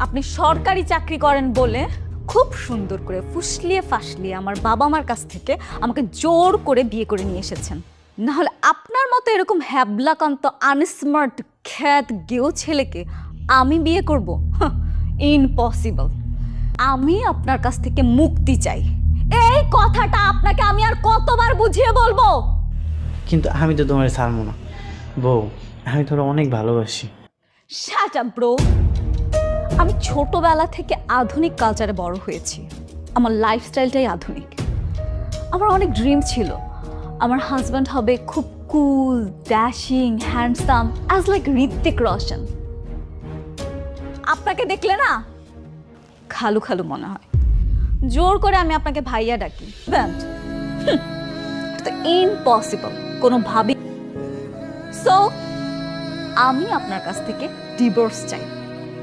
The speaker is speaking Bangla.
আপনি সরকারি চাকরি করেন বলে খুব সুন্দর করে ফুসলিয়ে ফাসলিয়ে আমার বাবা মার কাছ থেকে আমাকে জোর করে বিয়ে করে নিয়ে এসেছেন। না হলে আপনার মতো এরকম হ্যাবলাকান্ত আনস্মার্ট খ্যাত গেও ছেলেকে আমি বিয়ে করব? ইম্পসিবল। আমি আপনার কাছ থেকে মুক্তি চাই। এই কথাটা আপনাকে আমি আর কতবার বুঝিয়ে বলবো? কিন্তু আমি তো তোমার ছাড়বো না বউ, আমি তোরা অনেক ভালোবাসি। Shut up bro. আমি ছোটবেলা থেকে আধুনিক কালচারে বড় হয়েছি। আমার লাইফস্টাইলটাই আধুনিক। আমার অনেক ড্রিম ছিল আমার হাজব্যান্ড হবে খুব cool, dashing, handsome as like Hrithik Roshan. আপনাকে দেখলে না খালু খালু মনে হয়। জোর করে আমি আপনাকে ভাইয়া ডাকি, তো ইম্পসিবল কোনোভাবেই। সো আমি আপনার কাছ থেকে ডিভোর্স চাই।